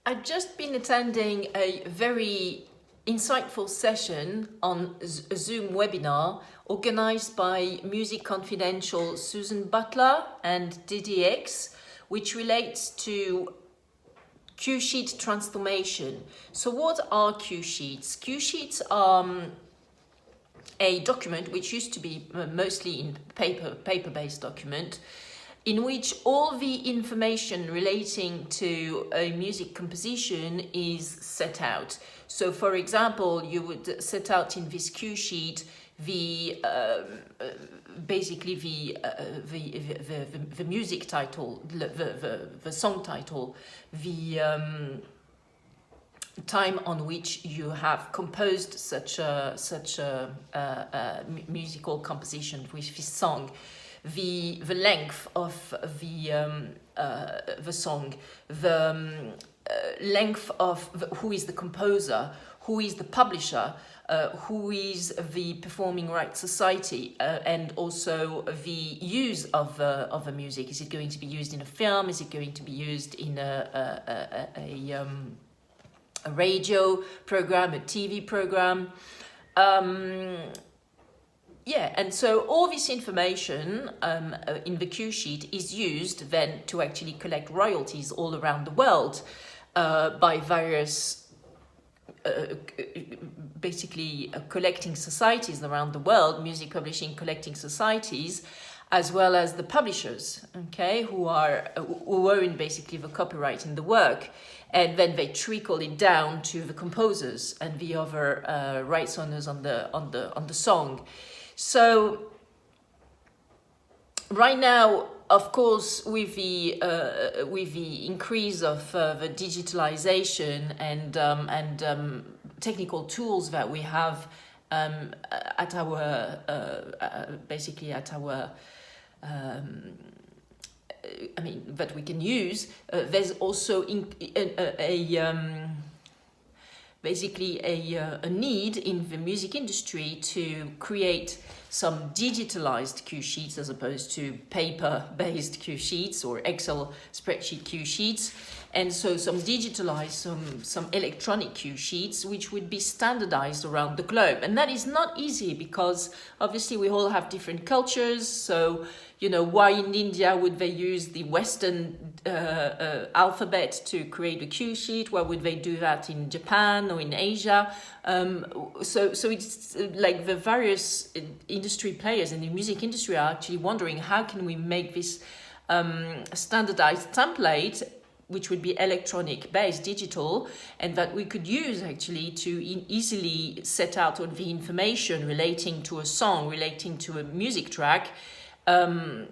I've just been attending a very insightful session on a Zoom webinar organized by Music Confidential Susan Butler and DDX, which relates to cue sheet transformation. So what are cue sheets? Cue sheets are a document which used to be mostly in paper-based document, in which all the information relating to a music composition is set out. So, for example, you would set out in this cue sheet the basically the music title, the song title, the time on which you have composed such a musical composition with this song, the length of the song, the length of who is the composer, who is the publisher, who is the performing rights society, and also the use of the music. Is it going to be used in a film? Is it going to be used in a radio program, a TV program? Yeah, and so all this information in the cue sheet is used then to actually collect royalties all around the world by various basically collecting societies around the world, music publishing collecting societies, as well as the publishers, okay, who own basically the copyright in the work, and then they trickle it down to the composers and the other rights owners on the song. So right now, of course, with the increase of the digitalization and technical tools that we have at our basically at our that we can use, there's also basically a need in the music industry to create some digitalized cue sheets as opposed to paper-based cue sheets or Excel spreadsheet cue sheets. And so some digitalized, some electronic cue sheets, which would be standardized around the globe. And that is not easy because obviously we all have different cultures. So, you know, why in India would they use the Western alphabet to create a cue sheet? Why would they do that in Japan or in Asia? So it's like the various industry players in the music industry are actually wondering how can we make this standardized template, which would be electronic based, digital, and that we could use actually to easily set out all the information relating to a song, relating to a music track, and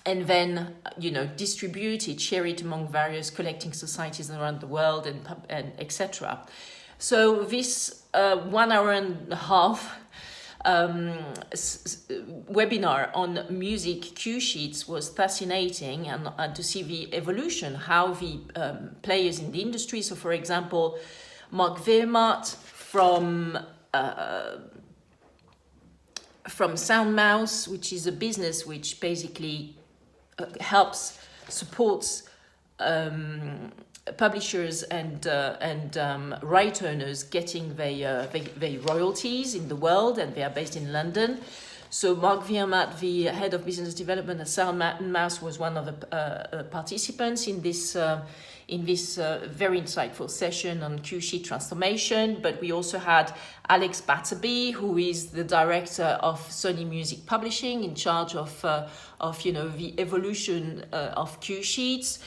then, you know, distribute it, share it among various collecting societies around the world, and etc. So this 1 hour and a half webinar on music cue sheets was fascinating, and to see the evolution, how the players in the industry, so for example, Mark Veermaat from Soundmouse, which is a business which basically supports publishers and right owners getting their royalties in the world, and they are based in London. So Mark Veermaat, the head of business development at Soundmouse, was one of the participants in this very insightful session on cue sheet transformation. But we also had Alex Batterby, who is the director of Sony Music Publishing, in charge of the evolution of cue sheets.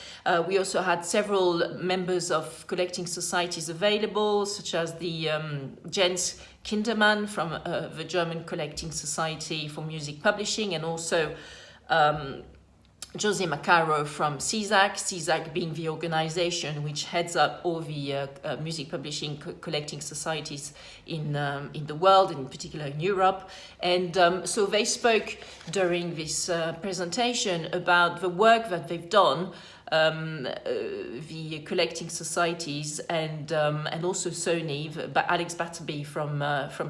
We also had several members of collecting societies available, such as the Jens Kindermann from the German Collecting Society for Music Publishing, and also Jose Macaro from CSAC being the organization which heads up all the music publishing collecting societies in the world, and in particular in Europe. And so they spoke during this presentation about the work that they've done, the collecting societies, and also Sony, but Alex Batterby from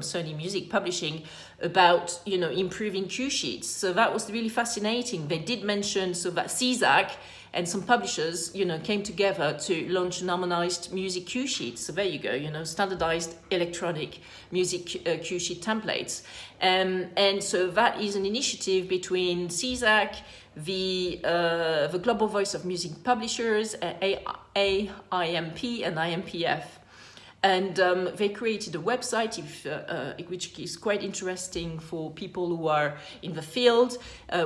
Sony Music Publishing, about improving cue sheets. So that was really fascinating. They did mention so that CSAC and some publishers, came together to launch an harmonized music cue sheet. So there you go, standardized electronic music cue sheet templates. And so that is an initiative between CSAC, the Global Voice of Music Publishers, AIMP and IMPF. And they created a website which is quite interesting for people who are in the field,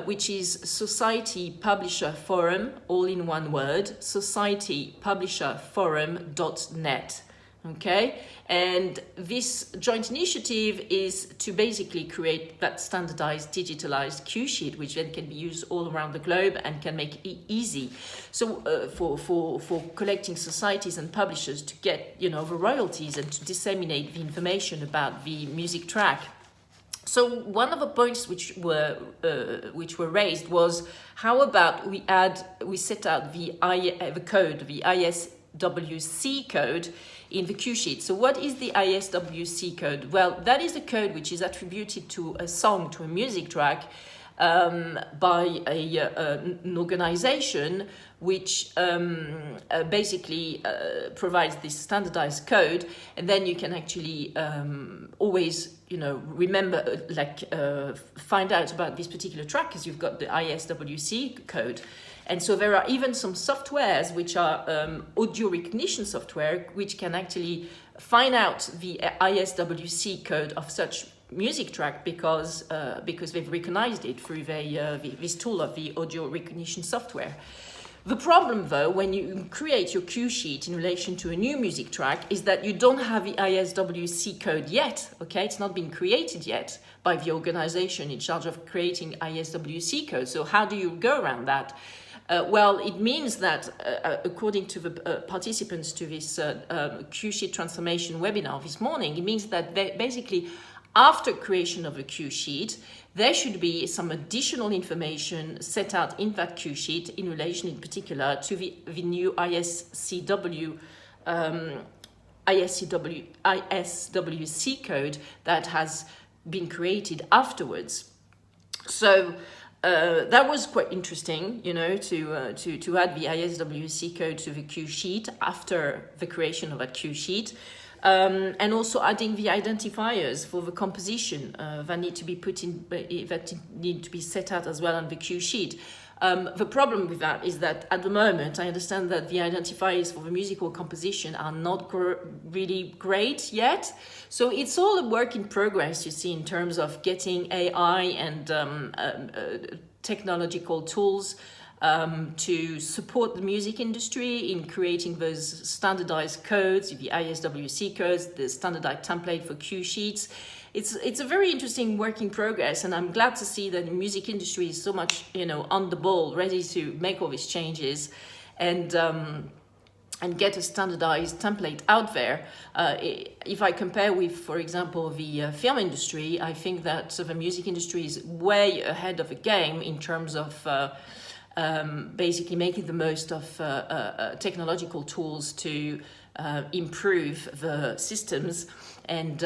which is Society Publisher Forum, all in one word, societypublisherforum.net. Okay, and this joint initiative is to basically create that standardized, digitalized cue sheet, which then can be used all around the globe and can make it easy. So for collecting societies and publishers to get, the royalties and to disseminate the information about the music track. So one of the points which were raised was, how about we set out the code, the ISWC code in the cue sheet. So what is the ISWC code? Well, that is a code which is attributed to a song, to a music track, by an organization which basically provides this standardized code, and then you can actually always, remember, find out about this particular track because you've got the ISWC code. And so there are even some softwares which are audio recognition software, which can actually find out the ISWC code of such music track because they've recognized it through this tool of the audio recognition software. The problem, though, when you create your cue sheet in relation to a new music track is that you don't have the ISWC code yet, okay? It's not been created yet by the organization in charge of creating ISWC code. So how do you go around that? Well, it means that, according to the participants to this cue sheet transformation webinar this morning, it means that basically, after creation of a cue sheet, there should be some additional information set out in that cue sheet in relation, in particular, to the new ISWC code that has been created afterwards. So that was quite interesting, to add the ISWC code to the cue sheet after the creation of a cue sheet, and also adding the identifiers for the composition that need to be set out as well on the cue sheet. The problem with that is that at the moment, I understand that the identifiers for the musical composition are not really great yet. So it's all a work in progress, you see, in terms of getting AI and technological tools to support the music industry in creating those standardized codes, the ISWC codes, the standardized template for cue sheets. It's a very interesting work in progress, and I'm glad to see that the music industry is so much, on the ball, ready to make all these changes and get a standardized template out there. If I compare with, for example, the film industry, I think that the music industry is way ahead of the game in terms of basically making the most of technological tools to improve the systems and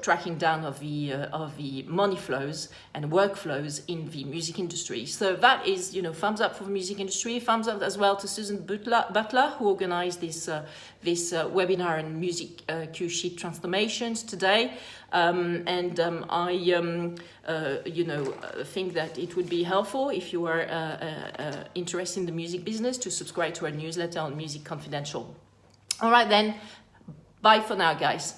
tracking down of the money flows and workflows in the music industry. So that is, thumbs up for the music industry. Thumbs up as well to Susan Butler, who organized this webinar on music cue sheet transformations today. I think that it would be helpful if you are interested in the music business to subscribe to our newsletter on Music Confidential. All right then. Bye for now, guys.